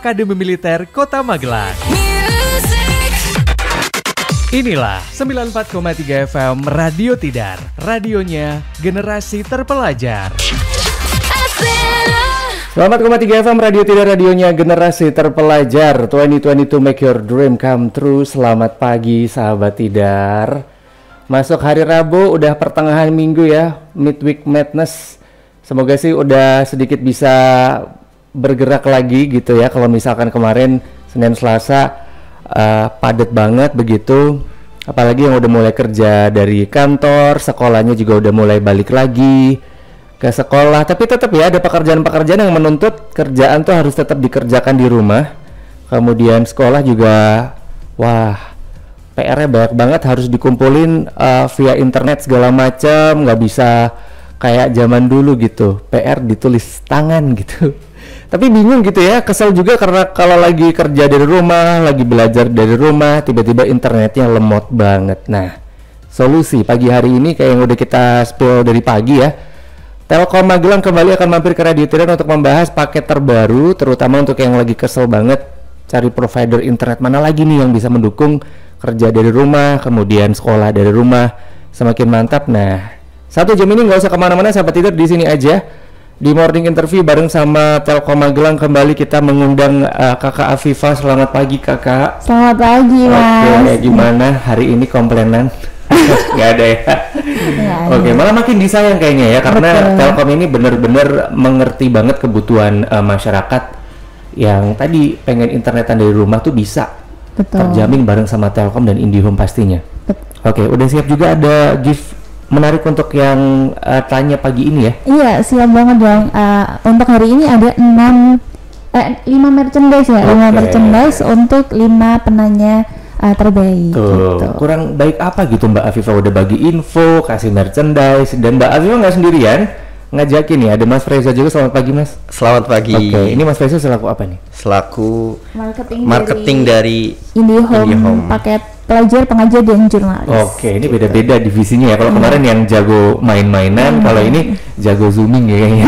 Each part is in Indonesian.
Akademi Militer Kota Magelang. Inilah 94,3 FM Radio Tidar, radionya generasi terpelajar. 94,3 FM Radio Tidar, radionya generasi terpelajar. 2022 make your dream come true. Selamat pagi sahabat Tidar. Masuk hari Rabu, udah pertengahan minggu ya, midweek madness. Semoga sih udah sedikit bisa bergerak lagi gitu ya. Kalau misalkan kemarin Senin Selasa padat banget begitu, apalagi yang udah mulai kerja dari kantor, sekolahnya juga udah mulai balik lagi ke sekolah. Tapi tetap ya ada pekerjaan-pekerjaan yang menuntut kerjaan tuh harus tetap dikerjakan di rumah. Kemudian sekolah juga, wah, PR-nya banyak banget, harus dikumpulin via internet segala macam, nggak bisa kayak zaman dulu gitu, PR ditulis tangan gitu. Tapi bingung gitu ya, kesel juga karena kalau lagi kerja dari rumah, lagi belajar dari rumah, tiba-tiba internetnya lemot banget. Nah, solusi pagi hari ini kayak yang udah kita spill dari pagi ya, Telkom Magelang kembali akan mampir ke Radio Tidar untuk membahas paket terbaru, terutama untuk yang lagi kesel banget cari provider internet mana lagi nih yang bisa mendukung kerja dari rumah, kemudian sekolah dari rumah, semakin mantap. Nah, 1 jam ini nggak usah kemana-mana, sahabat Tidar, di sini aja. Di morning interview bareng sama Telkom Magelang kembali kita mengundang Kakak Afifah. Selamat pagi Kakak. Selamat pagi Mas. Oke, gimana hari ini komplainan? Nggak ada ya? Oke, malah makin disayang kayaknya ya, karena Telkom ini benar-benar mengerti banget kebutuhan masyarakat yang tadi pengen internetan dari rumah tuh bisa. Terjamin bareng sama Telkom dan IndiHome pastinya. Oke, udah siap juga ada gift menarik untuk yang tanya pagi ini ya? Iya, siap banget dong. Untuk hari ini ada 5 merchandise ya, 5 merchandise untuk 5 penanya terbaik. Tuh, gitu. Kurang baik apa gitu Mbak Afifah udah bagi info, kasih merchandise, dan Mbak Afifah nggak sendirian, ngajakin nih, ada Mas Freza juga. Selamat pagi Mas. Selamat pagi. Oke, ini Mas Freza selaku apa nih? Selaku marketing dari IndiHome, paket pelajar, pengajar, dan jurnalis. Oke, ini beda-beda divisinya ya. Kalau kemarin yang jago main-mainan, kalau ini jago zooming ya kayaknya.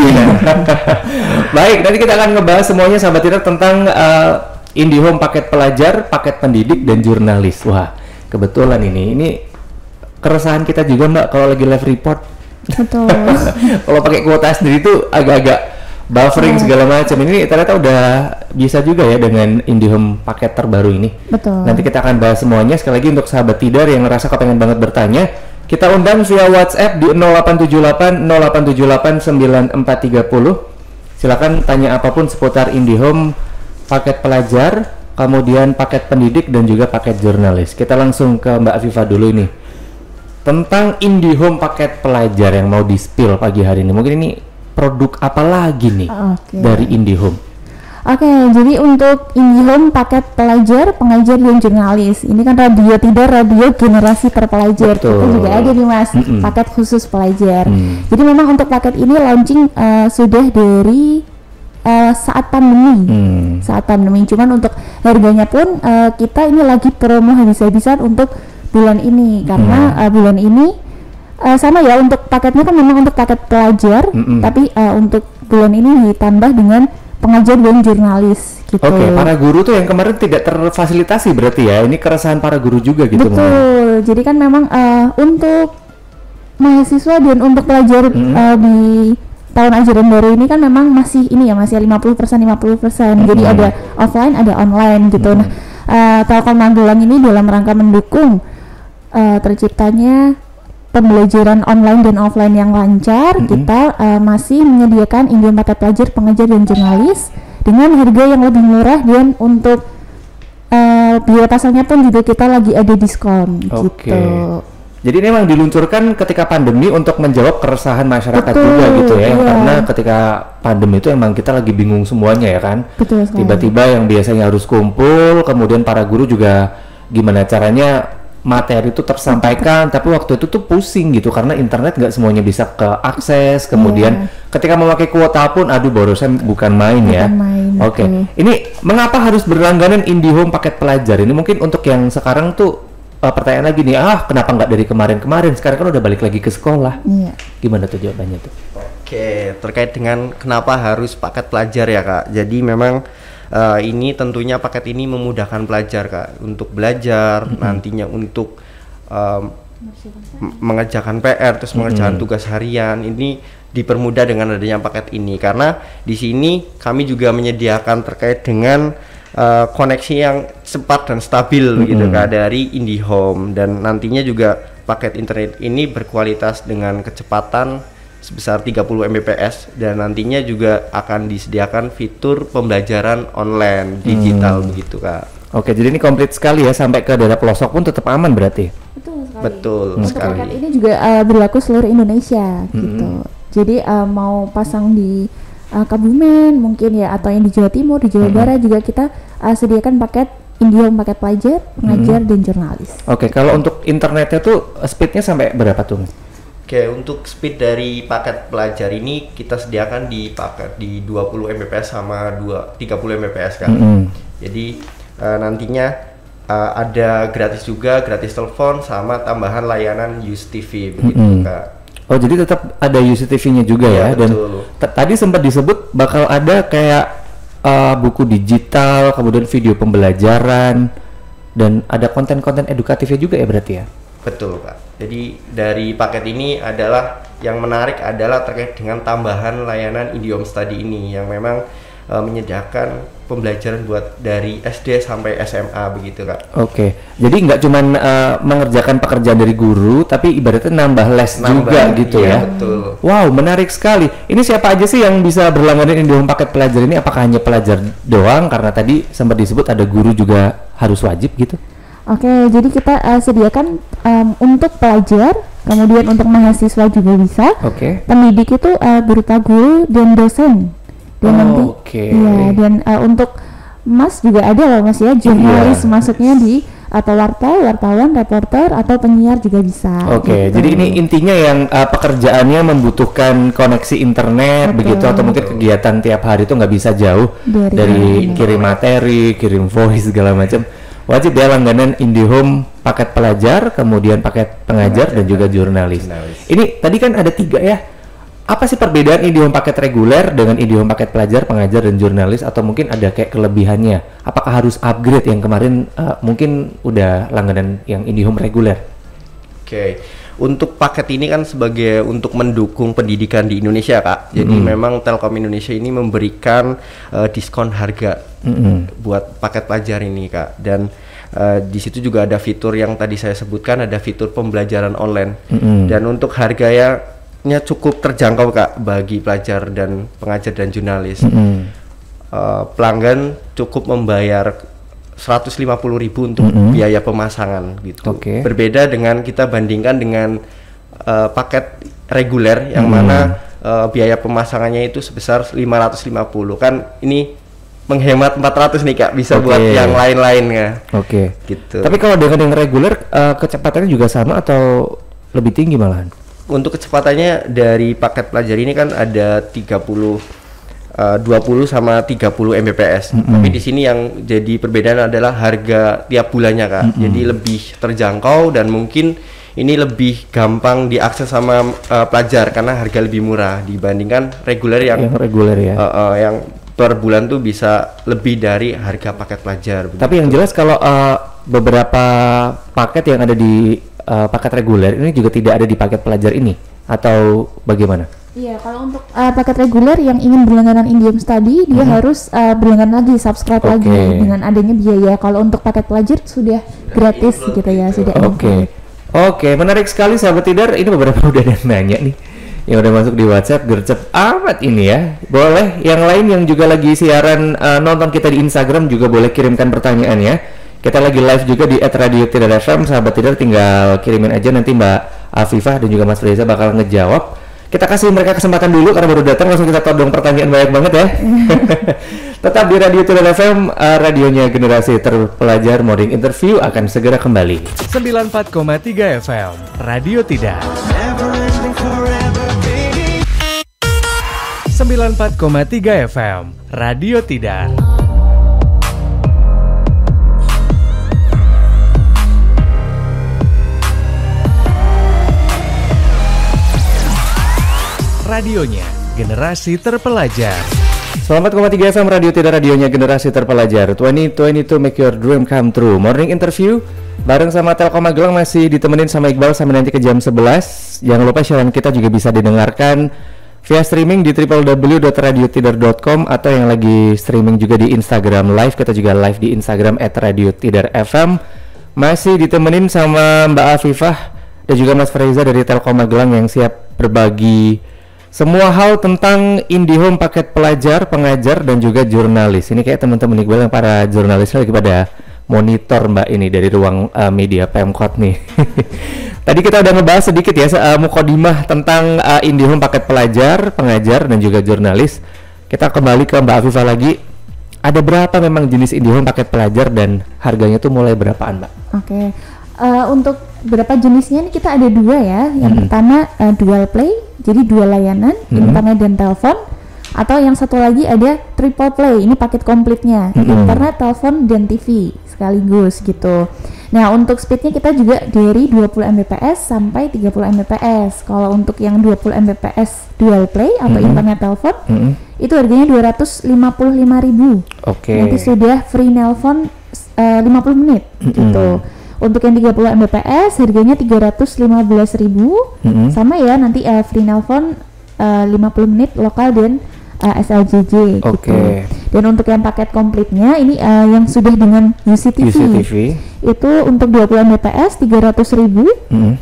Baik, nanti kita akan ngebahas semuanya sahabat Tidar tentang IndiHome paket pelajar, paket pendidik, dan jurnalis. Wah, kebetulan ini keresahan kita juga Mbak kalau lagi live report. Betul. Kalau pakai kuota sendiri tuh agak-agak buffering segala macam. Ini ternyata udah bisa juga ya dengan IndiHome paket terbaru ini. Betul. Nanti kita akan bahas semuanya. Sekali lagi untuk sahabat Tidar yang ngerasa kepengen banget bertanya, kita undang via WhatsApp di 0878 0878 9430. Silakan tanya apapun seputar IndiHome paket pelajar, kemudian paket pendidik, dan juga paket jurnalis. Kita langsung ke Mbak Afifah dulu ini tentang IndiHome paket pelajar yang mau di-spill pagi hari ini. Mungkin ini produk apa lagi nih dari IndiHome? Oke, jadi untuk IndiHome paket pelajar, pengajar, dan jurnalis, ini kan Radio Tidar, radio generasi terpelajar. Betul. Kita juga ada nih Mas, paket khusus pelajar. Jadi memang untuk paket ini launching sudah dari saat pandemi. Saat pandemi, cuman untuk harganya pun kita ini lagi promo habis-habisan untuk bulan ini, karena bulan ini sama ya, untuk paketnya kan memang untuk paket pelajar, tapi untuk bulan ini ditambah dengan pengajar dan jurnalis gitu. Oke, para guru tuh yang kemarin tidak terfasilitasi berarti ya, ini keresahan para guru juga gitu. Betul, jadi kan memang untuk mahasiswa dan untuk pelajar di tahun ajaran baru ini kan memang masih ini ya, masih 50%. Jadi ada offline, ada online gitu. Nah, Telkom Magelang ini dalam rangka mendukung terciptanya pembelajaran online dan offline yang lancar, kita masih menyediakan IndiHome paket pelajar, pengajar, dan jurnalis dengan harga yang lebih murah, dan untuk biaya pasarnya pun juga kita lagi ada diskon gitu. Jadi ini memang diluncurkan ketika pandemi untuk menjawab keresahan masyarakat juga gitu ya, karena ketika pandemi itu emang kita lagi bingung semuanya ya kan. Tiba-tiba yang biasanya harus kumpul, kemudian para guru juga gimana caranya materi itu tersampaikan, tapi waktu itu tuh pusing gitu karena internet nggak semuanya bisa keakses. Kemudian ketika memakai kuota pun, aduh borosan bukan main ya. Oke, ini mengapa harus berlangganan IndiHome paket pelajar? Ini mungkin untuk yang sekarang tuh pertanyaan lagi nih, kenapa nggak dari kemarin-kemarin? Sekarang kan udah balik lagi ke sekolah. Gimana tuh jawabannya tuh? Oke, terkait dengan kenapa harus paket pelajar ya Kak. Jadi memang ini tentunya paket ini memudahkan pelajar Kak untuk belajar, nantinya untuk mengerjakan PR, terus mengerjakan tugas harian. Ini dipermudah dengan adanya paket ini, karena di sini kami juga menyediakan terkait dengan koneksi yang cepat dan stabil gitu Kak dari IndiHome, dan nantinya juga paket internet ini berkualitas dengan kecepatan sebesar 30 Mbps, dan nantinya juga akan disediakan fitur pembelajaran online digital begitu Kak. Oke, jadi ini komplit sekali ya, sampai ke daerah pelosok pun tetap aman berarti. Betul sekali. Betul Untuk sekali. paket ini juga berlaku seluruh Indonesia gitu. Jadi mau pasang di Kebumen mungkin ya, atau yang di Jawa Timur, di Jawa Barat juga kita sediakan paket IndiHome, paket pelajar, pengajar dan jurnalis. Oke, kalau untuk internetnya tuh speednya sampai berapa tuh? Oke, untuk speed dari paket pelajar ini kita sediakan di paket di 20 Mbps sama 30 Mbps kan. Jadi nantinya ada gratis juga, gratis telepon sama tambahan layanan USTV begitu Kak. Oh, jadi tetap ada UCTV-nya juga ya, dan tadi sempat disebut bakal ada kayak buku digital, kemudian video pembelajaran, dan ada konten-konten edukatifnya juga ya berarti ya? Betul Kak. Jadi dari paket ini adalah yang menarik adalah terkait dengan tambahan layanan IndiHome Study ini yang memang menyediakan pembelajaran buat dari SD sampai SMA begitu Kak. Oke, jadi nggak cuman mengerjakan pekerjaan dari guru, tapi ibaratnya nambah les juga gitu ya? Betul. Wow, menarik sekali. Ini siapa aja sih yang bisa berlangganan IndiHome paket pelajar ini? Apakah hanya pelajar doang? Karena tadi sempat disebut ada guru juga harus wajib gitu. Oke, jadi kita sediakan untuk pelajar, kemudian untuk mahasiswa juga bisa. Oke. Pendidik itu berupa guru dan dosen. Dan nanti, iya, dan untuk Mas juga ada loh Mas ya, jurnalis masuknya di atau wartawan, reporter atau penyiar juga bisa. Oke, gitu. jadi ini intinya yang pekerjaannya membutuhkan koneksi internet begitu, atau mungkin kegiatan tiap hari itu nggak bisa jauh dari kirim materi, kirim voice segala macam. Wajib ya langganan IndiHome paket pelajar, kemudian paket pengajar dan juga jurnalis. Ini tadi kan ada 3 ya. Apa sih perbedaan IndiHome paket reguler dengan IndiHome paket pelajar, pengajar dan jurnalis, atau mungkin ada kayak kelebihannya? Apakah harus upgrade yang kemarin mungkin udah langganan yang IndiHome reguler? Oke. Untuk paket ini kan sebagai untuk mendukung pendidikan di Indonesia Kak. Jadi memang Telkom Indonesia ini memberikan diskon harga buat paket pelajar ini Kak. Dan di situ juga ada fitur yang tadi saya sebutkan, ada fitur pembelajaran online. Dan untuk harganya cukup terjangkau Kak bagi pelajar dan pengajar dan jurnalis. Pelanggan cukup membayar 150.000 untuk biaya pemasangan gitu. Berbeda dengan kita bandingkan dengan paket reguler yang mana biaya pemasangannya itu sebesar 550. Kan ini menghemat 400 nih Kak, bisa buat yang lain-lainnya. Gitu. Tapi kalau dengan yang reguler kecepatannya juga sama atau lebih tinggi malahan? Untuk kecepatannya dari paket pelajar ini kan ada 20 sama 30 Mbps. Tapi di sini yang jadi perbedaan adalah harga tiap bulannya Kak. Jadi lebih terjangkau dan mungkin ini lebih gampang diakses sama pelajar karena harga lebih murah dibandingkan reguler yang reguler ya. Yang per bulan tuh bisa lebih dari harga paket pelajar. Tapi yang jelas kalau beberapa paket yang ada di paket reguler ini juga tidak ada di paket pelajar ini, atau bagaimana? Iya, kalau untuk paket reguler yang ingin berlangganan IndiHome Study dia harus berlangganan lagi, subscribe lagi dengan adanya biaya. Kalau untuk paket pelajar sudah gratis gitu ya, sudah. Oke, menarik sekali sahabat Tidar. Ini beberapa udah ada nanya nih yang udah masuk di WhatsApp, gercep amat ini ya. Boleh yang lain yang juga lagi siaran nonton kita di Instagram juga boleh kirimkan pertanyaan ya. Kita lagi live juga di @radio_tidar_fm. Sahabat Tidar tinggal kirimin aja, nanti Mbak Afifah dan juga Mas Reza bakal ngejawab. Kita kasih mereka kesempatan dulu karena baru datang, langsung kita todong pertanyaan banyak banget ya. Tetap di Radio Tidar FM, radionya generasi terpelajar. Morning Interview akan segera kembali. 94,3 FM, Radio Tidar. 94,3 FM, Radio Tidar. Radionya generasi terpelajar. 104,3 FM Radio Tidak, radionya generasi terpelajar. 2022 make your dream come true. Morning interview bareng sama Telkom Magelang masih ditemenin sama Iqbal sampai nanti ke jam 11. Jangan lupa siaran kita juga bisa didengarkan via streaming di www.radiotidar.com atau yang lagi streaming juga di Instagram Live. Kita juga live di Instagram @radiotidarfm. Masih ditemenin sama Mbak Afifah dan juga Mas Freza dari Telkom Magelang yang siap berbagi semua hal tentang IndiHome paket pelajar, pengajar dan juga jurnalis. Ini kayak teman-teman Iqbal yang para jurnalis lagi pada monitor Mbak ini dari ruang media Pemkot nih. Tadi kita udah ngebahas sedikit ya mukadimah tentang IndiHome paket pelajar, pengajar dan juga jurnalis. Kita kembali ke Mbak Afifah lagi. Ada berapa memang jenis IndiHome paket pelajar dan harganya tuh mulai berapaan, Mbak? Oke. Untuk berapa jenisnya ini kita ada dua ya. Yang pertama dual play, jadi dua layanan, internet dan telepon. Atau yang satu lagi ada triple play, ini paket komplitnya, internet, telepon dan TV sekaligus gitu. Nah, untuk speednya kita juga dari 20 Mbps sampai 30 Mbps. Kalau untuk yang 20 Mbps dual play atau internet telepon, itu harganya 255.000. Oke. Nanti sudah free nelpon 50 menit gitu. Untuk yang 30 Mbps harganya 315.000. Sama ya, nanti free nelpon 50 menit lokal dan SLJJ gitu. Dan untuk yang paket komplitnya ini yang sudah dengan UCTV. Itu untuk 20 Mbps 300.000.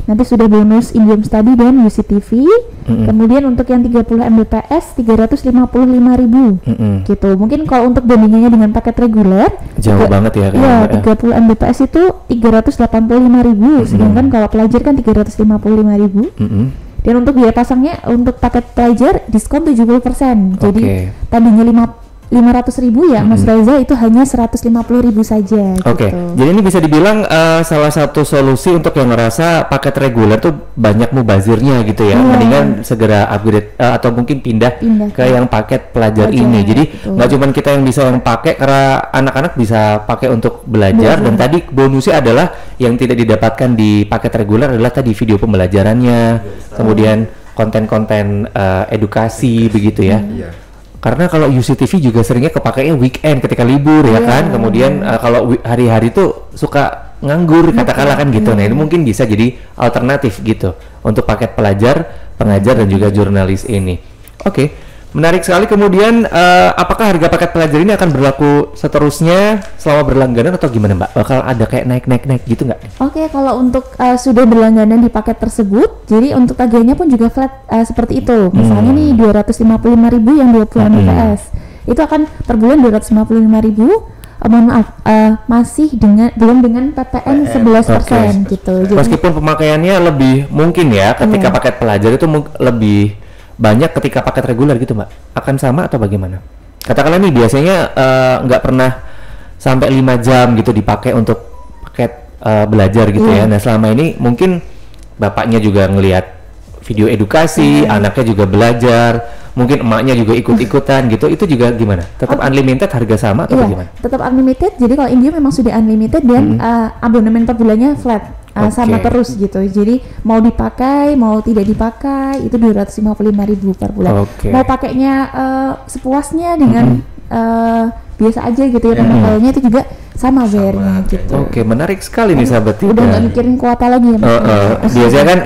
Nanti sudah bonus IndiHome Study dan UCTV. Kemudian untuk yang 30 Mbps 355.000 gitu. Mungkin kalau untuk bandingannya dengan paket reguler jauh banget ya. Iya, 30 Mbps itu 385.000. Sedangkan kalau pelajar kan 355.000. Dan untuk biaya pasangnya untuk paket pelajar diskon 70%. Jadi tadinya 500.000 ya, Mas Reza, itu hanya 150.000 saja. Oke. Gitu. Jadi ini bisa dibilang salah satu solusi untuk yang ngerasa paket reguler tuh banyak mubazirnya gitu ya. Mendingan segera upgrade atau mungkin pindah ke yang paket pelajar ini. Jadi nggak cuma kita yang bisa yang pakai, karena anak-anak bisa pakai untuk belajar. Dan tadi bonusnya adalah yang tidak didapatkan di paket reguler adalah tadi video pembelajarannya, kemudian konten-konten edukasi begitu ya. Karena kalau UCTV juga seringnya kepakainya weekend ketika libur ya kan. Kemudian kalau hari-hari tuh suka nganggur katakanlah kan gitu. Nah, ini mungkin bisa jadi alternatif gitu untuk paket pelajar, pengajar dan juga jurnalis ini. Oke. Menarik sekali. Kemudian apakah harga paket pelajar ini akan berlaku seterusnya selama berlangganan atau gimana, Mbak? Bakal ada kayak naik gitu nggak? Oke, kalau untuk sudah berlangganan di paket tersebut, jadi untuk tagihannya pun juga flat seperti itu. Misalnya nih 255.000 yang 20 Mbps, itu akan per bulan 255.000. Mohon maaf, masih belum dengan PPN 11% gitu. Jadi, meskipun pemakaiannya lebih mungkin ya ketika paket pelajar itu lebih banyak ketika paket reguler gitu, Mbak. Akan sama atau bagaimana? Katakanlah nih biasanya nggak pernah sampai 5 jam gitu dipakai untuk paket belajar gitu ya. Nah, selama ini mungkin bapaknya juga ngelihat video edukasi, anaknya juga belajar, mungkin emaknya juga ikut-ikutan gitu. Itu juga gimana? Tetap unlimited harga sama atau bagaimana? Tetap unlimited. Jadi kalau IndiHome memang sudah unlimited dan abonemen per bulannya flat. Sama terus gitu. Jadi mau dipakai, mau tidak dipakai itu 255.000 per bulan. Mau pakainya sepuasnya dengan biasa aja gitu ya, pemakaiannya itu juga sama bayarnya gitu. Oke, menarik sekali nih sahabat Tidak. Udah nggak mikirin kuota lagi ya. Biasanya kan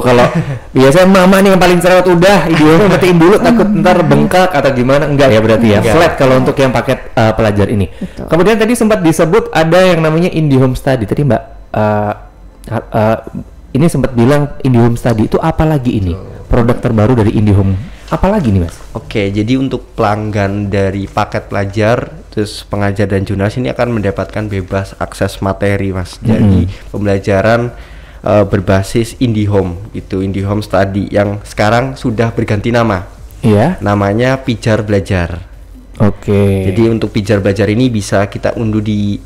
kalau biasanya mama nih yang paling cerewet udah IndiHome matiin dulu takut ntar bengkak atau gimana. Enggak ya berarti ya, flat kalau untuk yang paket pelajar ini. Kemudian tadi sempat disebut ada yang namanya IndiHome Study. Tadi Mbak ini sempat bilang IndiHome Study itu apa lagi ini? Produk terbaru dari IndiHome apa lagi nih, Mas? Oke, jadi untuk pelanggan dari paket pelajar terus pengajar dan jurnalis ini akan mendapatkan bebas akses materi, Mas. Jadi pembelajaran berbasis IndiHome, itu IndiHome Study yang sekarang sudah berganti nama. Iya. Namanya Pijar Belajar. Oke. Jadi untuk Pijar Belajar ini bisa kita unduh di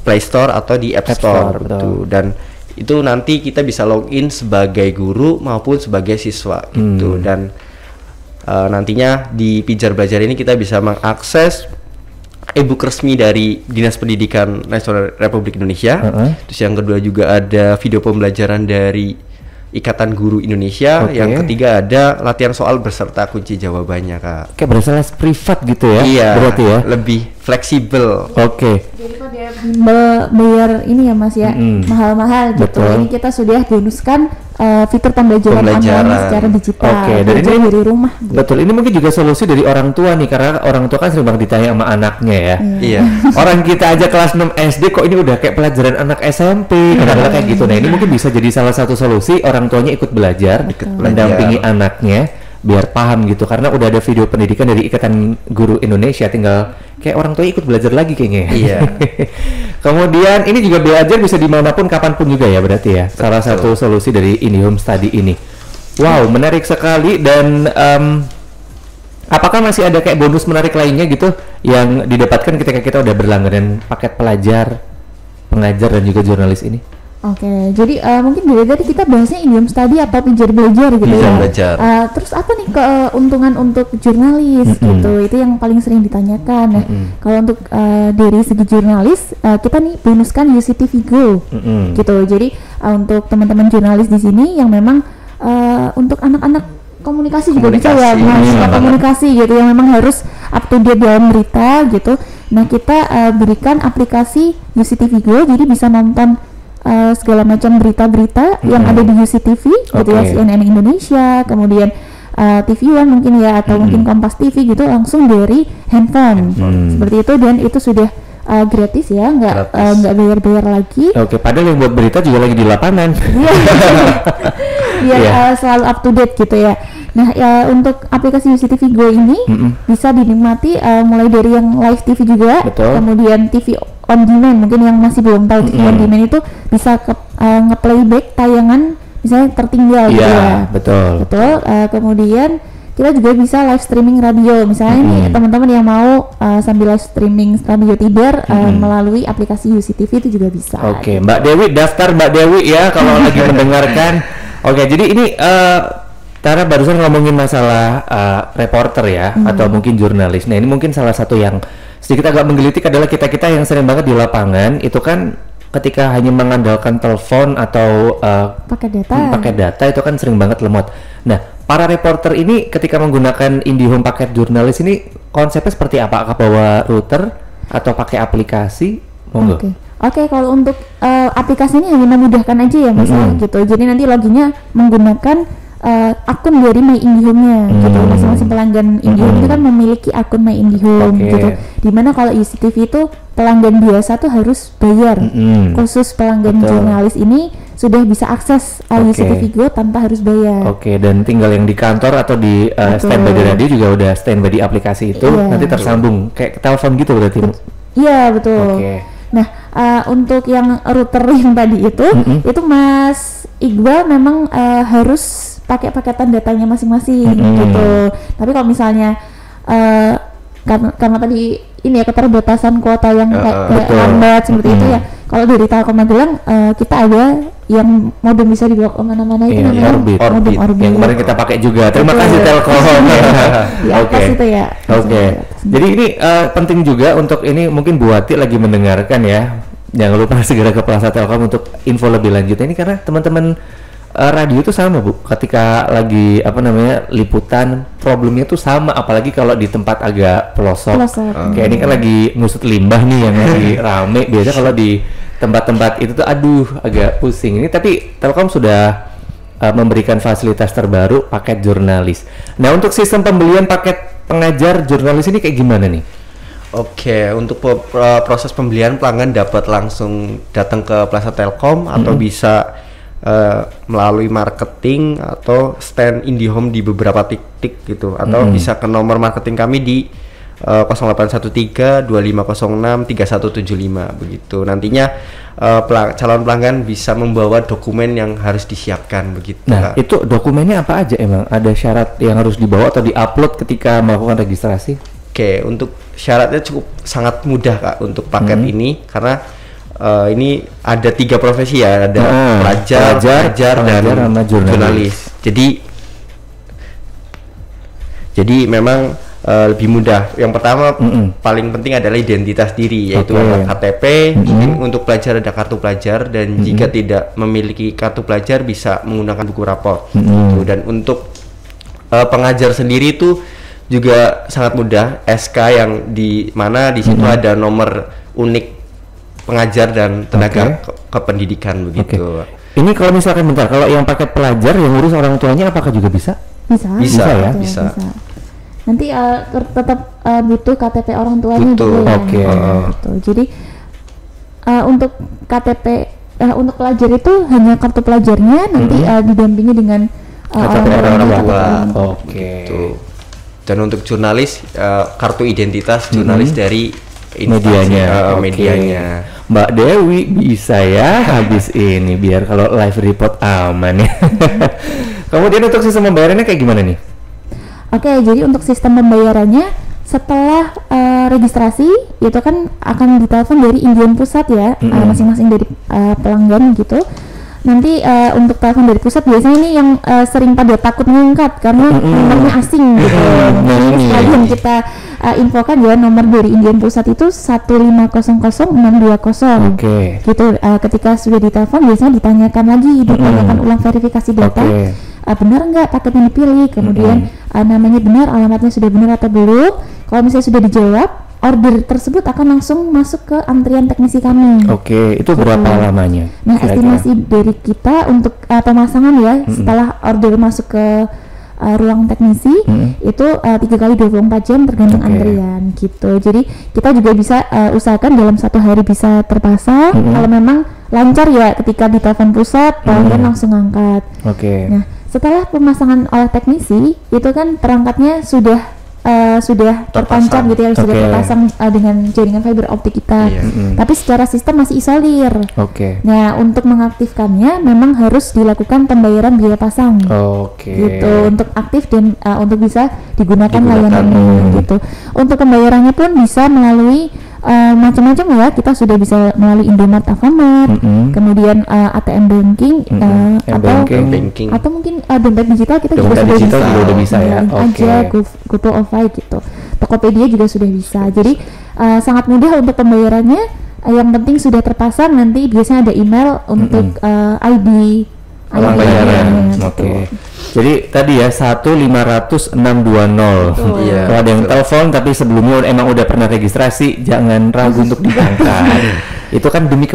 Play Store atau di App Store gitu. Dan itu nanti kita bisa login sebagai guru maupun sebagai siswa gitu. Dan nantinya di Pijar Belajar ini kita bisa mengakses e-book resmi dari Dinas Pendidikan Nasional Republik Indonesia. Terus yang kedua juga ada video pembelajaran dari Ikatan Guru Indonesia. Yang ketiga ada latihan soal beserta kunci jawabannya, Kak. Kayak berasa les privat gitu ya? Iya, berarti ya? lebih fleksibel. Jadi kalau dia bayar ini ya Mas ya, mahal-mahal gitu. Betul. Ini kita sudah bonuskan fitur pembelajaran online secara digital. Dan ini dari rumah. Gitu. Betul, ini mungkin juga solusi dari orang tua nih, karena orang tua kan sering banget ditanya sama anaknya ya. Iya. Orang kita aja kelas 6 SD kok ini udah kayak pelajaran anak SMP, kadang-kadang kayak gitu. Nah ini mungkin bisa jadi salah satu solusi orang tuanya ikut belajar, mendampingi anaknya biar paham gitu, karena udah ada video pendidikan dari Ikatan Guru Indonesia, tinggal kayak orang tua ikut belajar lagi kayaknya. Iya. Kemudian ini juga belajar bisa dimanapun kapanpun juga ya berarti ya. Salah satu solusi dari IndiHome Study ini. Wow, menarik sekali. Dan apakah masih ada kayak bonus menarik lainnya gitu yang didapatkan ketika kita udah berlangganan paket pelajar, pengajar dan juga jurnalis ini? Oke, jadi mungkin dari tadi kita bahasnya IndiHome Study atau pijar belajar gitu Pijar ya. belajar. Terus apa nih keuntungan untuk jurnalis gitu? Itu yang paling sering ditanyakan. Nah, kalau untuk dari segi jurnalis, kita nih bonuskan UCTV Go gitu. Jadi untuk teman-teman jurnalis di sini yang memang untuk anak-anak komunikasi juga bisa ya, mahasiswa komunikasi gitu yang memang harus up to date dalam berita gitu. Nah, kita berikan aplikasi UCTV Go, jadi bisa nonton segala macam berita-berita yang ada di UCTV gitu ya, CNN Indonesia, kemudian TV One mungkin ya, atau mungkin Kompas TV gitu, langsung dari handphone. Seperti itu, dan itu sudah gratis ya, nggak bayar-bayar lagi. Oke, padahal yang buat berita juga lagi di lapangan. Iya, selalu up to date gitu ya. Nah, ya untuk aplikasi UCTV Go ini bisa dinikmati mulai dari yang live TV juga, kemudian TV on demand, mungkin yang masih belum tahu TV on demand itu bisa nge-playback tayangan misalnya tertinggal gitu ya. Betul. Kemudian kita juga bisa live streaming radio, misalnya nih teman-teman yang mau sambil live streaming radio Tidar melalui aplikasi UCTV itu juga bisa. Oke, Mbak Dewi, daftar Mbak Dewi ya kalau lagi mendengarkan. Oke, jadi ini Tara barusan ngomongin masalah reporter ya, atau mungkin jurnalis. Nah ini mungkin salah satu yang sedikit agak menggelitik adalah kita-kita yang sering banget di lapangan itu kan ketika hanya mengandalkan telepon atau pakai data itu kan sering banget lemot. Nah, para reporter ini ketika menggunakan IndiHome paket jurnalis ini konsepnya seperti apa? Apakah bawa router atau pakai aplikasi? Monggo. Oke, kalau untuk aplikasi ini hanya memudahkan aja ya Mas gitu. Jadi nanti loginnya menggunakan akun dari My IndiHome-nya gitu. Masing-masing pelanggan IndiHome itu kan memiliki akun My IndiHome gitu. Dimana kalau UCTV itu pelanggan biasa tuh harus bayar. Khusus pelanggan jurnalis ini sudah bisa akses UCTV Go tanpa harus bayar. Dan tinggal yang di kantor atau di standby di radio juga udah standby di aplikasi itu, nanti tersambung kayak telepon gitu berarti. Iya, betul. Nah, untuk yang router yang tadi itu Mas Iqbal memang harus pakai paketan datanya masing-masing gitu. Tapi kalau misalnya karena tadi ini ya keterbatasan kuota yang lambat seperti itu ya. Kalau dari Telkom Magelang kita ada yang modem bisa dibawa kemana-mana itu namanya modem Orbit. Yang kemarin kita pakai juga. Terima kasih Telkom. Itu ya. Jadi ini penting juga untuk ini mungkin Bu Wati lagi mendengarkan ya. Jangan lupa segera ke Plaza Telkom untuk info lebih lanjut. Ini karena teman-teman radio itu sama Bu, ketika lagi liputan problemnya tuh sama, apalagi kalau di tempat agak pelosok. Kayak ini kan lagi ngusut limbah nih yang lagi rame. Biasa kalau di tempat-tempat itu tuh agak pusing. Ini tapi Telkom sudah memberikan fasilitas terbaru paket jurnalis. Nah untuk sistem pembelian paket pengajar jurnalis ini kayak gimana nih? Oke, untuk proses pembelian pelanggan dapat langsung datang ke Plaza Telkom atau bisa melalui marketing atau stand IndiHome di beberapa titik gitu, atau bisa ke nomor marketing kami di 0813 2506 3175 begitu. Nantinya calon pelanggan bisa membawa dokumen yang harus disiapkan begitu. Nah, itu dokumennya apa aja emang? Ada syarat yang harus dibawa atau diupload ketika melakukan registrasi? Oke, untuk syaratnya cukup sangat mudah Kak untuk paket ini, karena ini ada 3 profesi ya, ada pelajar, dan jurnalis. Jadi memang lebih mudah. Yang pertama paling penting adalah identitas diri, yaitu ada KTP. Mungkin untuk pelajar ada kartu pelajar, dan jika tidak memiliki kartu pelajar bisa menggunakan buku rapor. Gitu. Dan untuk pengajar sendiri itu juga sangat mudah, SK yang di mana di situ ada nomor unik pengajar dan tenaga kependidikan begitu. Ini kalau misalkan bentar, kalau yang paket pelajar yang ngurus orang tuanya apakah juga bisa? Bisa ya? Bisa. Nanti tetap butuh KTP orang tuanya dulu ya. Gitu. Jadi untuk KTP untuk pelajar itu hanya kartu pelajarnya, nanti didampingi dengan KTP orang tua. Gitu. Dan untuk jurnalis kartu identitas jurnalis dari medianya. Mbak Dewi bisa ya habis ini biar kalau live report aman ya. Kemudian untuk sistem pembayarannya kayak gimana nih? Oke, jadi untuk sistem pembayarannya setelah registrasi itu kan akan ditelepon dari Indian Pusat ya, masing-masing dari pelanggan gitu. Nanti untuk telepon dari pusat biasanya ini yang sering pada takut ngangkat karena nomornya asing gitu. Sekali yang kita infokan ya, nomor dari Indian Pusat itu 1500620. Gitu. Ketika sudah ditelepon biasanya ditanyakan ulang verifikasi data. Benar nggak paket yang dipilih, kemudian namanya benar, alamatnya sudah benar atau belum. Kalau misalnya sudah dijawab, order tersebut akan langsung masuk ke antrian teknisi kami. Itu berapa lamanya? Nah, estimasi dari kita untuk pemasangan ya, setelah order masuk ke ruang teknisi itu 3 kali 24 jam tergantung antrian gitu. Jadi kita juga bisa usahakan dalam 1 hari bisa terpasang. Kalau memang lancar ya ketika di telepon pusat, pelanggan langsung angkat. Nah, setelah pemasangan oleh teknisi itu kan perangkatnya sudah terpancar gitu ya, sudah terpasang dengan jaringan fiber optik kita. Tapi secara sistem masih isolir. Nah, untuk mengaktifkannya memang harus dilakukan pembayaran biaya pasang. Gitu untuk aktif dan untuk bisa digunakan layanannya gitu. Untuk pembayarannya pun bisa melalui macam-macam ya, kita sudah bisa melalui Indomart, Alfamart, kemudian ATM banking, atau mungkin dompet digital kita juga sudah bisa ya. GoPay OVI gitu, Tokopedia juga sudah bisa. Jadi sangat mudah untuk pembayarannya. Yang penting sudah terpasang, nanti biasanya ada email untuk ID pembayaran. Jadi tadi ya 1500620. Kalau ada yang telepon tapi sebelumnya emang udah pernah registrasi, jangan ragu untuk diangkat. Itu kan demi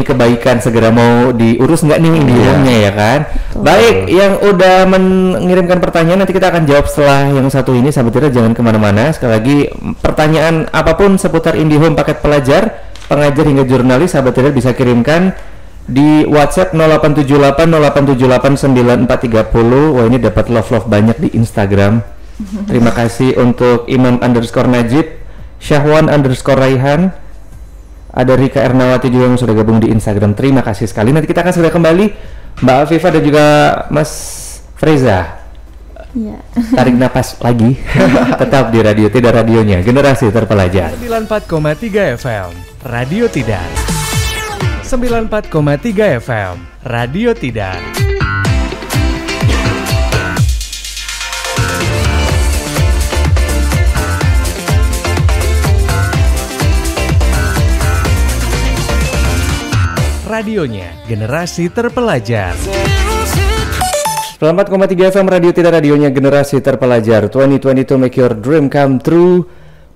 kebaikan, segera mau diurus nggak nih IndiHome-nya ya kan. Baik, yang udah mengirimkan pertanyaan nanti kita akan jawab setelah yang satu ini. Sahabat Tira jangan kemana-mana. Sekali lagi pertanyaan apapun seputar IndiHome paket pelajar, pengajar hingga jurnalis, sahabat Tira bisa kirimkan di WhatsApp 0878078940. Wah, ini dapat love banyak di Instagram. Terima kasih untuk Imam_Najib, Syahwan_Raihan, ada Rika Ernawati juga yang sudah gabung di Instagram. Terima kasih sekali. Nanti kita akan segera kembali, Mbak Afifah dan juga Mas Freza. Tarik napas lagi. Tetap di Radio Tidak, radionya generasi terpelajar. 94,3 FM Radio Tidak. 94,3 FM Radio Tidak. Radionya generasi terpelajar. 94,3 FM Radio Tidak, radionya generasi terpelajar. 2022 make your dream come true.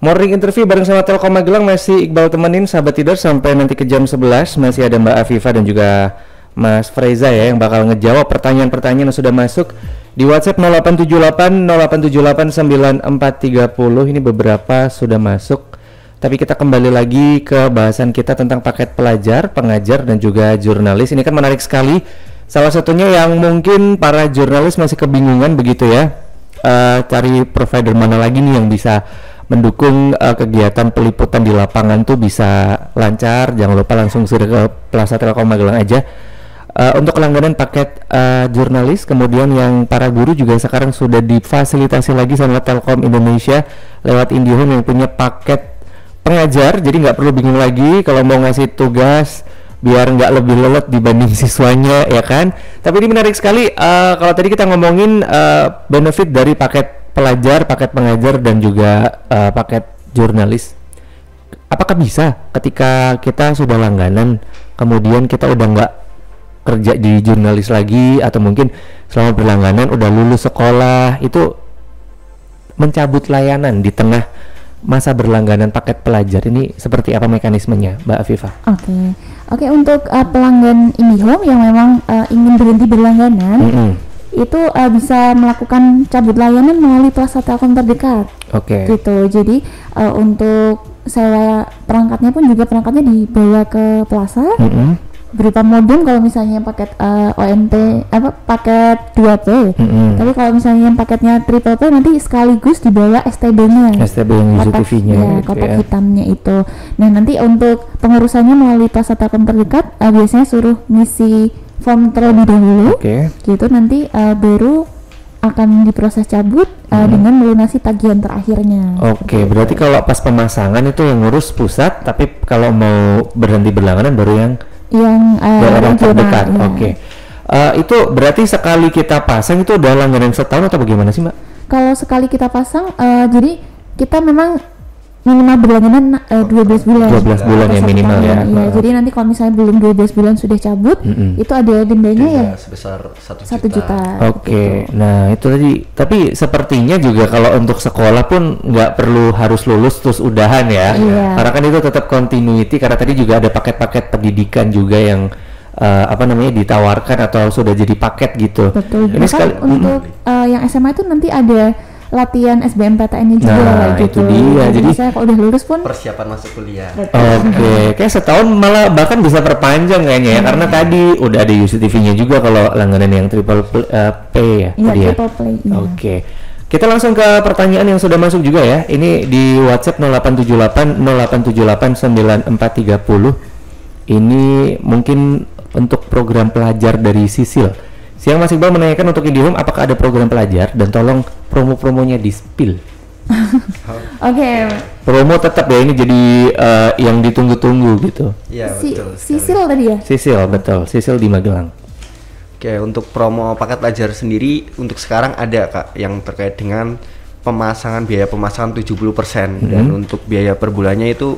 Morning interview bareng sama Telkom Magelang, masih Iqbal temenin sahabat Tidar sampai nanti ke jam 11. Masih ada Mbak Afifah dan juga Mas Freza ya yang bakal ngejawab pertanyaan-pertanyaan yang sudah masuk di WhatsApp 0878 Ini beberapa sudah masuk. Tapi kita kembali lagi ke bahasan kita tentang paket pelajar, pengajar dan juga jurnalis. Ini kan menarik sekali. Salah satunya yang mungkin para jurnalis masih kebingungan begitu ya. Cari provider mana lagi nih yang bisa mendukung kegiatan peliputan di lapangan tuh bisa lancar. Jangan lupa langsung sudah ke Plaza Telkom Magelang aja untuk langganan paket jurnalis. Kemudian yang para guru juga sekarang sudah difasilitasi lagi sama Telkom Indonesia lewat IndiHome yang punya paket pengajar. Jadi nggak perlu bingung lagi kalau mau ngasih tugas biar nggak lebih lelet dibanding siswanya ya kan. Tapi ini menarik sekali kalau tadi kita ngomongin benefit dari paket pelajar, paket pengajar dan juga paket jurnalis. Apakah bisa ketika kita sudah langganan kemudian kita udah nggak kerja di jurnalis lagi, atau mungkin selama berlangganan udah lulus sekolah, itu mencabut layanan di tengah masa berlangganan paket pelajar ini seperti apa mekanismenya, Mbak Afifah? Oke, untuk pelanggan IndiHome yang memang ingin berhenti berlangganan, itu bisa melakukan cabut layanan melalui Plaza Telkom terdekat. Gitu. Jadi untuk sewa perangkatnya pun juga perangkatnya dibawa ke Plaza. Berupa modem kalau misalnya paket OMT paket 2P. Tapi kalau misalnya yang paketnya triple P nanti sekaligus dibawa STB-nya. STB yang UCTV-nya. Ya, kotak hitamnya itu. Nah, nanti untuk pengurusannya melalui Plaza Telkom terdekat biasanya suruh ngisi form terlebih dahulu. Gitu nanti baru akan diproses cabut dengan melunasi tagihan terakhirnya. Berarti kalau pas pemasangan itu yang ngurus pusat, tapi kalau mau berhenti berlangganan baru yang daerah terdekat. Itu berarti sekali kita pasang itu udah langganan setahun atau bagaimana sih, Mbak? Kalau sekali kita pasang, jadi kita memang minimal berlangganan 12 bulan. 12 bulan ya minimal ya. Jadi nanti kalau misalnya belum 12 bulan sudah cabut, itu ada dendanya ya sebesar 1 juta. Nah itu tadi. Tapi sepertinya juga kalau untuk sekolah pun nggak perlu harus lulus terus udahan ya. Karena kan itu tetap continuity, karena tadi juga ada paket-paket pendidikan juga yang ditawarkan atau sudah jadi paket gitu. Betul. Ini sekali untuk yang SMA itu nanti ada latihan SBMPTN-nya juga Itu gitu. dia. Jadi saya kalau udah lulus pun persiapan masuk kuliah. Kayak setahun malah bahkan bisa perpanjang kayaknya ya, karena tadi udah ada UCTV-nya juga kalau langganan yang triple P ya. Iya, triple play. Kita langsung ke pertanyaan yang sudah masuk juga ya. Ini di WhatsApp 0878 Ini mungkin untuk program pelajar dari Sisil. Siang Mas Iqbal menanyakan untuk IndiHome apakah ada program pelajar, dan tolong promo-promonya di-spill. Promo tetap ya, ini jadi yang ditunggu-tunggu gitu. Iya, betul. Sisil tadi ya? Sisil, betul. Sisil di Magelang. Untuk promo paket pelajar sendiri untuk sekarang ada, Kak, yang terkait dengan biaya pemasangan 70%, dan untuk biaya per bulannya itu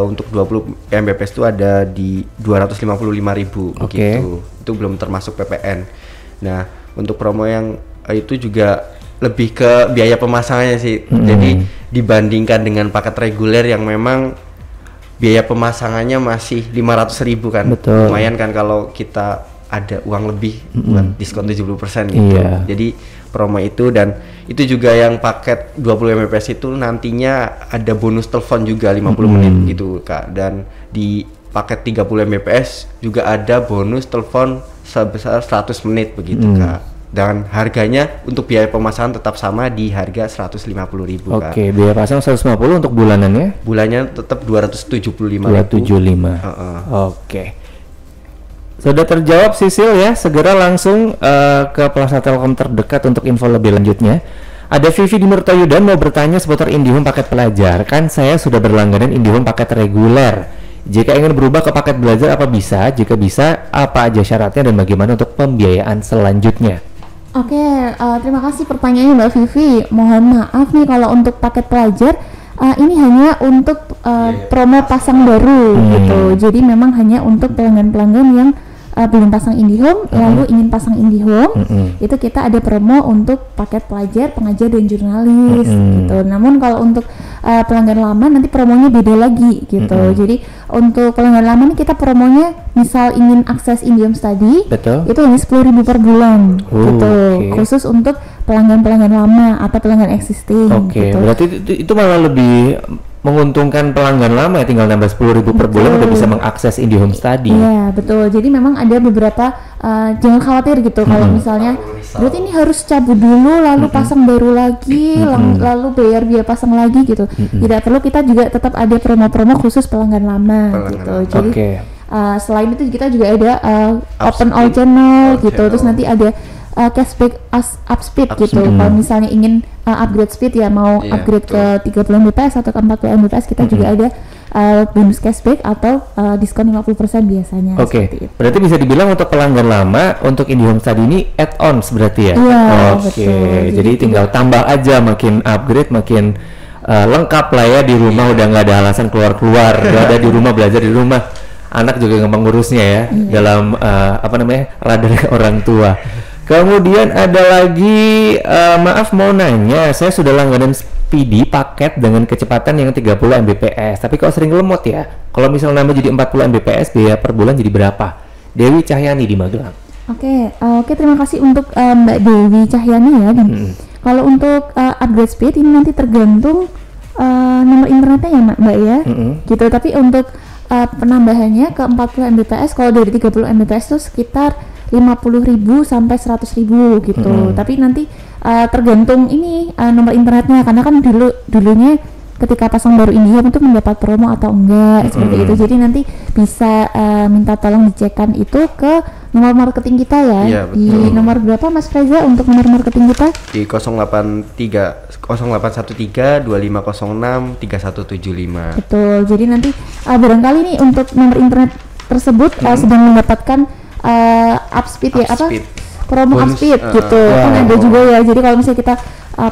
untuk 20 Mbps itu ada di 255.000 begitu. Itu belum termasuk PPN. Nah, untuk promo yang itu juga lebih ke biaya pemasangannya sih. Jadi dibandingkan dengan paket reguler yang memang biaya pemasangannya masih 500.000 kan. Lumayan kan kalau kita ada uang lebih buat diskon 70% gitu. Jadi promo itu, dan itu juga yang paket 20 Mbps itu nantinya ada bonus telepon juga 50 menit gitu, Kak. Dan di paket 30 Mbps juga ada bonus telepon sebesar 100 menit begitu, Kak. Dan harganya untuk biaya pemasangan tetap sama di harga 150.000, Kak. Biaya pasang 150 untuk bulanannya? Bulannya tetap 275.000. Sudah terjawab Sisil ya, segera langsung ke Plaza Telkom terdekat untuk info lebih lanjutnya. Ada Vivi di Mertoyudan mau bertanya seputar IndiHome paket pelajar. Kan saya sudah berlangganan IndiHome paket reguler. Jika ingin berubah ke paket belajar apa bisa? Jika bisa, apa aja syaratnya dan bagaimana untuk pembiayaan selanjutnya? Terima kasih pertanyaannya Mbak Vivi. Mohon maaf nih kalau untuk paket pelajar ini hanya untuk promo pasang baru gitu. Jadi memang hanya untuk pelanggan-pelanggan yang belum pasang IndiHome lalu ingin pasang IndiHome, itu kita ada promo untuk paket pelajar, pengajar dan jurnalis gitu. Namun kalau untuk pelanggan lama nanti promonya beda lagi gitu. Jadi untuk pelanggan lama nih kita promonya misal ingin akses IndiHome Study, itu hanya 10.000 per bulan gitu. Khusus untuk pelanggan-pelanggan lama atau pelanggan existing gitu. Berarti itu malah lebih menguntungkan pelanggan lama ya, tinggal nambah 10.000 per bulan udah bisa mengakses IndiHome Study. Iya, betul. Jadi memang ada beberapa jangan khawatir gitu kalau misalnya berarti ini harus cabut dulu lalu pasang baru lagi, lalu bayar biaya pasang lagi gitu. Tidak perlu, kita juga tetap ada promo-promo khusus pelanggan lama gitu. Jadi selain itu kita juga ada open all channel gitu. Terus nanti ada cashback up speed gitu. Kalau misalnya ingin upgrade speed ya, mau upgrade ke 30 Mbps atau ke 40 Mbps, kita juga ada bonus cashback atau diskon 50% biasanya. Oke. Berarti bisa dibilang untuk pelanggan lama untuk IndiHome tadi ini add-ons berarti ya? Iya, Oke. Jadi tinggal tambah aja, makin upgrade makin lengkap lah ya di rumah, udah nggak ada alasan keluar-keluar, udah ada di rumah, belajar di rumah. Anak juga gampang ngurusnya ya dalam radar orang tua. Kemudian ada lagi, maaf mau nanya, saya sudah langganan Speedy paket dengan kecepatan yang 30 Mbps, tapi kok sering lemot ya? Kalau misalnya nambah jadi 40 Mbps, biaya per bulan jadi berapa? Dewi Cahyani di Magelang. Oke, terima kasih untuk Mbak Dewi Cahyani ya. Kalau untuk upgrade speed ini nanti tergantung nomor internetnya ya Mbak ya, gitu. Tapi untuk penambahannya ke 40 Mbps, kalau dari 30 Mbps itu sekitar 50.000 sampai 100.000 gitu. Tapi nanti tergantung ini nomor internetnya, karena kan dulunya ketika pasang baru IndiHome itu mendapat promo atau enggak seperti itu. Jadi nanti bisa minta tolong dicekkan itu ke nomor marketing kita ya. Iya, di nomor berapa Mas Reza untuk nomor marketing kita? Di 0813 2506 3175. Betul. Jadi nanti barangkali nih untuk nomor internet tersebut sedang mendapatkan upspeed ya, promo upspeed gitu. Kan ada juga ya. Jadi kalau misalnya kita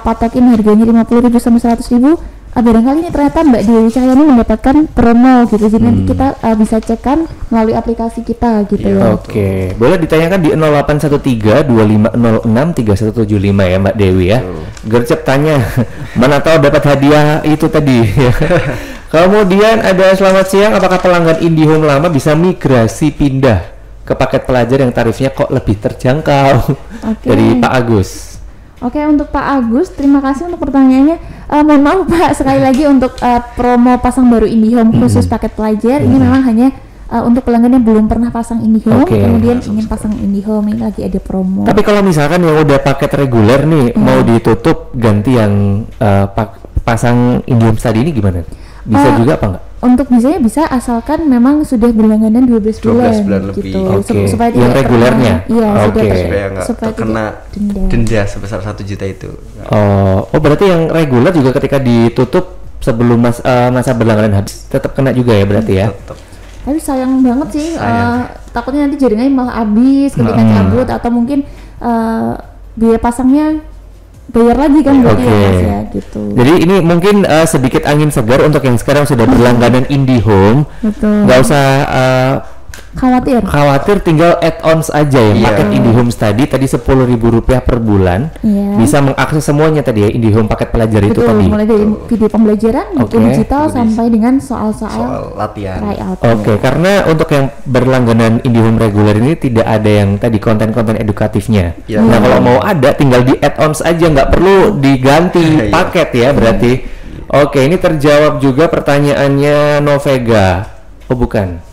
patokin harganya 50.000 sampai 100.000, barangkali ini ternyata Mbak Dewi Cahyani mendapatkan promo gitu. Jadi nanti kita bisa cekkan melalui aplikasi kita gitu ya. Oke, boleh ditanyakan di 0813 2506 3175 ya Mbak Dewi ya. Gercep tanya, mana tahu dapat hadiah itu tadi. Kemudian ada selamat siang, apakah pelanggan IndiHome lama bisa migrasi pindah ke paket pelajar yang tarifnya kok lebih terjangkau? Dari Pak Agus. Oke, untuk Pak Agus, terima kasih untuk pertanyaannya. Mohon maaf Pak, sekali lagi untuk promo pasang baru IndiHome khusus paket pelajar ini memang hanya untuk pelanggan yang belum pernah pasang IndiHome, kemudian ingin pasang IndiHome, ini lagi ada promo. Tapi kalau misalkan yang udah paket reguler nih mau ditutup ganti yang pasang IndiHome tadi ini gimana? Bisa juga apa enggak? Untuk bisanya bisa, asalkan memang sudah berlangganan 12 bulan lebih. Gitu. Supaya yang regulernya? Iya, supaya terkena denda sebesar 1 juta itu. Oh, berarti yang reguler juga ketika ditutup sebelum masa berlangganan habis tetap kena juga ya berarti ya? Tetap. Tapi sayang banget sih, takutnya nanti jaringannya malah habis ketika cabut, atau mungkin biaya pasangnya bayar lagi kan berarti ya gitu. Jadi ini mungkin sedikit angin segar untuk yang sekarang sudah berlangganan IndiHome. Nggak usah khawatir, tinggal add-ons aja ya. Paket IndiHome tadi 10.000 rupiah per bulan, bisa mengakses semuanya tadi ya, IndiHome paket pelajar itu tadi. Mulai dari video pembelajaran, buku digital sampai dengan soal-soal latihan. Karena untuk yang berlangganan IndiHome reguler ini tidak ada yang tadi konten-konten edukatifnya. Nah kalau mau ada, tinggal di add-ons aja, nggak perlu diganti paket ya berarti. Oke, ini terjawab juga pertanyaannya Novega. Oh bukan.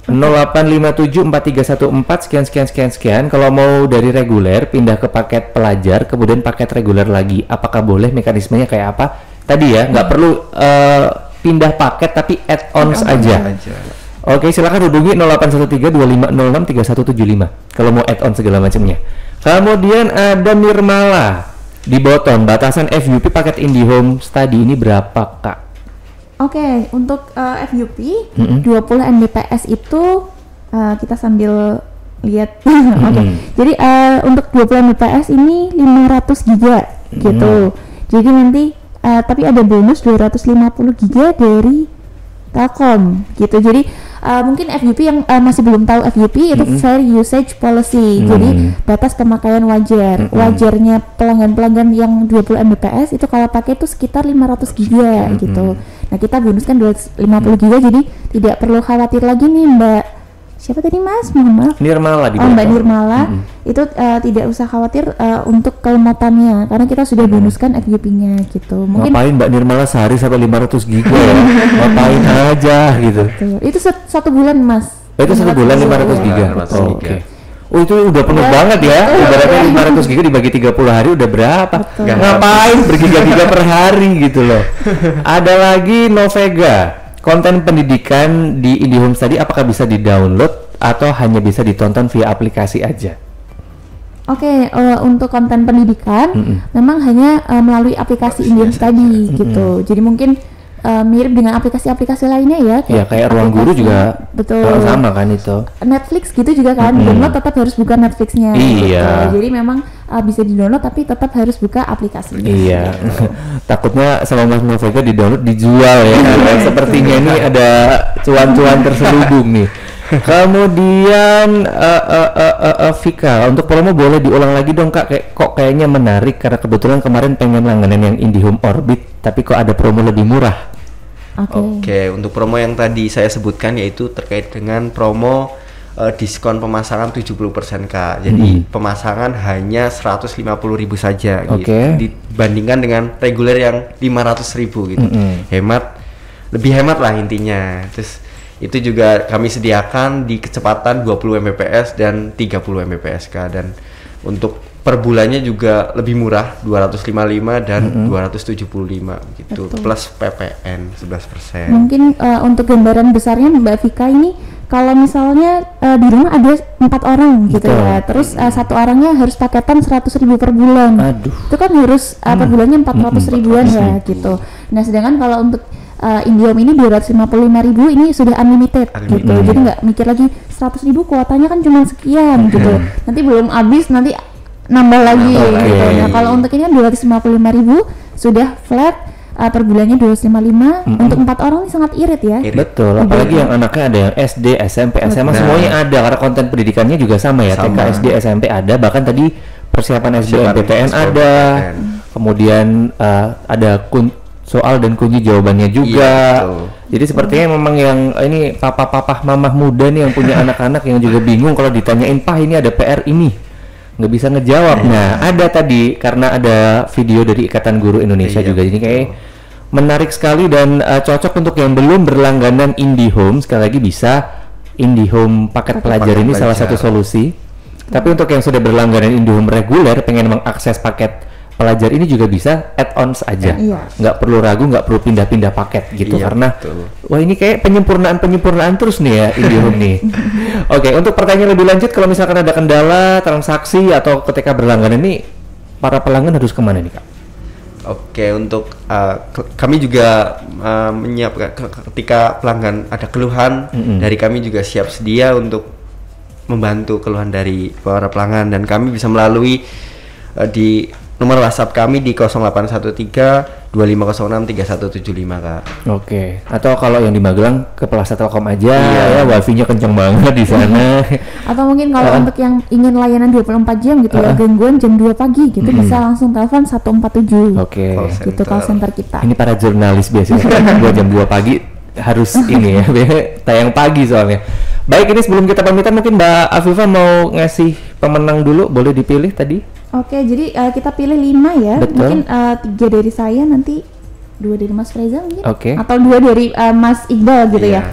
08574314 sekian. Kalau mau dari reguler pindah ke paket pelajar, kemudian paket reguler lagi, apakah boleh? Mekanismenya kayak apa? Tadi ya, nggak perlu pindah paket tapi add-ons aja. Oke, silakan hubungi 081325063175 kalau mau add-on segala macamnya. Kemudian ada Nirmala di Boton, batasan FUP paket IndiHome tadi ini berapa Kak? Oke, untuk FUP 20 Mbps itu kita sambil lihat. Jadi untuk 20 Mbps ini 500 GB gitu. Jadi nanti tapi ada bonus 250 GB dari Telkom gitu. Jadi mungkin FUP yang masih belum tahu FUP itu Fair Usage Policy. Jadi batas pemakaian wajar. Wajarnya pelanggan-pelanggan yang 20 Mbps itu kalau pakai itu sekitar 500 GB gitu. Nah, kita bonuskan 250 GB, jadi tidak perlu khawatir lagi nih Mbak. Siapa tadi Mas? Mohon maaf. Nirmala di Mbak Nirmala. Itu tidak usah khawatir untuk kelemotannya, karena kita sudah bonuskan FUP-nya gitu. Mungkin ngapain Mbak Nirmala sehari sampai 500 GB ya? Ngapain aja gitu. Itu 1 bulan Mas. Itu 1 bulan 500 GB. Oke. Oh itu udah penuh banget ya. Ibaratnya 500 GB dibagi 30 hari udah berapa? Ngapain bergiga-giga per hari gitu loh. Ada lagi Novega, konten pendidikan di IndiHome tadi apakah bisa di-download atau hanya bisa ditonton via aplikasi aja? Oke, untuk konten pendidikan memang hanya melalui aplikasi IndiHome tadi gitu. Jadi mungkin mirip dengan aplikasi-aplikasi lainnya ya. Kayak Ruang Guru juga betul. Sama kan itu. Netflix gitu juga kan, download tetap harus buka Netflixnya. Iya. Gitu. Jadi memang bisa di-download tapi tetap harus buka aplikasinya. Iya. Takutnya sama Mas Novega di-download dijual ya. Sepertinya ini ada cuan-cuan terselubung nih. Kemudian Vika, untuk promo boleh diulang lagi dong Kak, kayaknya menarik karena kebetulan kemarin pengen langganan yang IndiHome Orbit tapi kok ada promo lebih murah. Oke, untuk promo yang tadi saya sebutkan yaitu terkait dengan promo diskon pemasangan 70% Kak. Jadi pemasangan hanya 150.000 saja gitu. Dibandingkan dengan reguler yang 500.000 gitu. Lebih hemat lah intinya. Terus itu juga kami sediakan di kecepatan 20 Mbps dan 30 Mbps Kak, dan untuk per bulannya juga lebih murah 255 dan 275 gitu. Betul. Plus PPN 11%. Mungkin untuk gambaran besarnya Mbak Vika ini kalau misalnya di rumah ada 4 orang gitu ya, terus satu orangnya harus paketan 100.000 per bulan. Itu kan harus per bulannya 400 ribuan ya gitu. Nah sedangkan kalau untuk IndiHome ini 255.000 ini sudah unlimited gitu. Jadi nggak mikir lagi 100.000 kuotanya kan cuma sekian gitu. Nanti belum habis nanti nambah lagi gitu. Nah kalau untuk ini kan 255.000 sudah flat per bulannya 255. Untuk 4 orang ini sangat irit ya. Betul, apalagi yang anaknya ada yang SD, SMP, SMA semuanya ada karena konten pendidikannya juga sama ya. TK, SD, SMP ada, bahkan tadi persiapan SBMPTN ada. Kemudian ada soal dan kunci jawabannya juga. Jadi sepertinya memang yang ini papa-papa mamah muda nih yang punya anak-anak yang juga bingung kalau ditanyain, "Pak, ini ada PR ini." Nggak bisa ngejawab. Nah, ada tadi karena ada video dari Ikatan Guru Indonesia juga. Jadi kayak menarik sekali dan cocok untuk yang belum berlangganan IndiHome. Sekali lagi bisa IndiHome paket pelajar ini salah satu solusi. Tapi untuk yang sudah berlangganan IndiHome reguler pengen mengakses paket pelajar ini juga bisa add-ons aja, nggak perlu ragu, nggak perlu pindah-pindah paket gitu karena wah ini kayak penyempurnaan terus nih ya IndiHome nih. Oke, untuk pertanyaan lebih lanjut kalau misalkan ada kendala transaksi atau ketika berlangganan ini para pelanggan harus kemana nih Kak? Oke, untuk kami juga menyiapkan ketika pelanggan ada keluhan dari kami juga siap sedia untuk membantu keluhan dari para pelanggan, dan kami bisa melalui di nomor WhatsApp kami di 0813 2506 3175 Kak. Oke. Atau kalau yang di Magelang ke Plaza Telkom aja ya, wifi-nya kenceng banget di sana. Atau mungkin kalau untuk yang ingin layanan 24 jam gitu ya, gangguan jam 2 pagi gitu bisa langsung telepon 147. Oke. Gitu call center kita. Ini para jurnalis biasanya buat jam 2 pagi harus ini ya, tayang pagi soalnya. Baik, ini sebelum kita pamitan mungkin Mbak Afifah mau ngasih pemenang dulu, boleh dipilih tadi? Oke, jadi kita pilih 5 ya. Betul. Mungkin 3 dari saya, nanti 2 dari Mas Reza mungkin. Atau 2 dari Mas Iqbal gitu ya.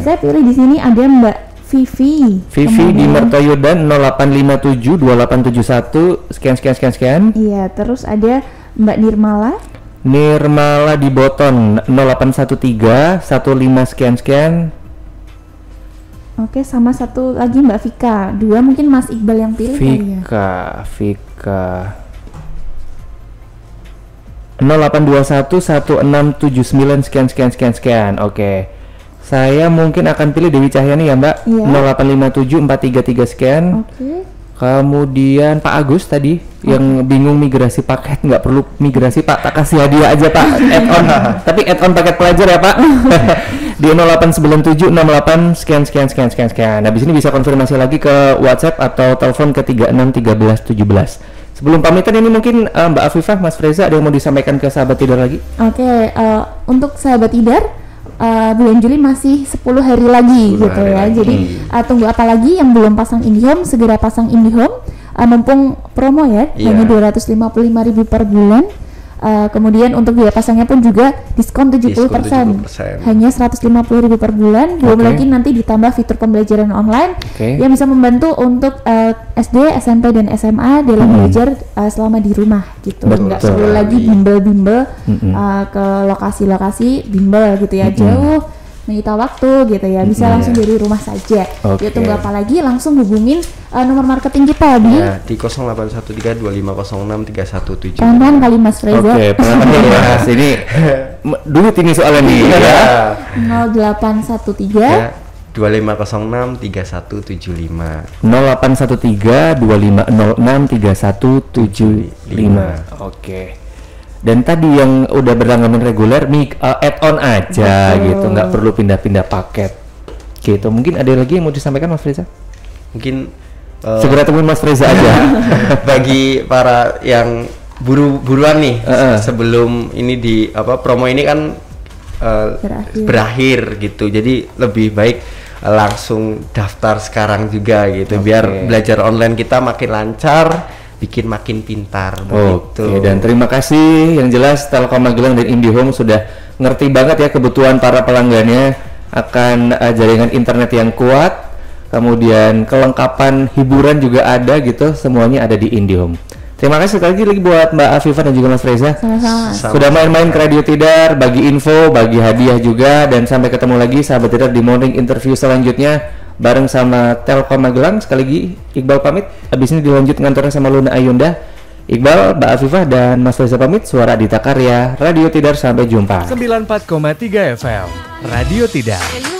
Saya pilih di sini ada Mbak Vivi. Di Mertoyodan 0857 2871 sekian. Iya, terus ada Mbak Nirmala di Boton 0813 15 sekian. Oke, sama satu lagi Mbak Vika. 2 mungkin Mas Iqbal yang pilih kali ya. Vika 0821 1679 sekian. Oke. Saya mungkin akan pilih Dewi Cahyani ya Mbak. 0857 433 sekian. Oke. Kemudian Pak Agus tadi yang bingung migrasi paket, nggak perlu migrasi Pak, tak kasih hadiah aja Pak, add-on. Tapi add-on paket pelajar ya Pak. Di 0897 68 sekian. Habis ini bisa konfirmasi lagi ke WhatsApp atau telepon ke 36 13 17. Sebelum pamitan ini mungkin Mbak Afifah, Mas Reza ada yang mau disampaikan ke sahabat Tidar lagi? Oke, untuk sahabat Tidar bulan Juli masih 10 hari lagi gitu ya. Jadi tunggu apa lagi yang belum pasang IndiHome, segera pasang IndiHome. Mumpung promo ya, hanya 255.000 per bulan. Kemudian untuk biaya pasangnya pun juga diskon 70%. Hanya 150.000 per bulan. Belum lagi nanti ditambah fitur pembelajaran online yang bisa membantu untuk SD, SMP dan SMA dalam belajar selama di rumah gitu. Nggak perlu lagi bimbel-bimbel ke lokasi-lokasi bimbel gitu ya, jauh. menyita waktu gitu ya, bisa langsung dari rumah saja. Ya tunggu apa lagi, langsung hubungin nomor marketing kita di 0813-2506-3175. Pelan-pelan kali Mas Reza. Pelan-pelan ya Mas, ini duit ini soalnya nih ya. 0813 2506-3175. 0813-2506-3175. Oke. Dan tadi yang udah berlangganan reguler add-on aja gitu, nggak perlu pindah-pindah paket gitu. Mungkin ada lagi yang mau disampaikan Mas Reza? Mungkin segera temuin Mas Reza aja. Bagi para yang buruan nih, sebelum ini promo ini kan berakhir gitu, jadi lebih baik langsung daftar sekarang juga gitu, biar belajar online kita makin lancar, bikin makin pintar begitu. Dan terima kasih yang jelas Telkom Magelang dan IndiHome sudah ngerti banget ya kebutuhan para pelanggannya akan jaringan internet yang kuat, kemudian kelengkapan hiburan juga ada gitu, semuanya ada di IndiHome. Terima kasih sekali lagi buat Mbak Afifah dan juga Mas Reza. Sama-sama. Sudah main-main ke Radio Tidar, bagi info, bagi hadiah juga, dan sampai ketemu lagi sahabat Tidar di morning interview selanjutnya bareng sama Telkom Magelang. Sekali lagi Iqbal pamit, habis ini dilanjut ngantornya sama Luna Ayunda. Iqbal, Mbak Afifah dan Mas Reza pamit. Suara Adita Karya, Radio Tidar, sampai jumpa. 94,3 FM Radio Tidar.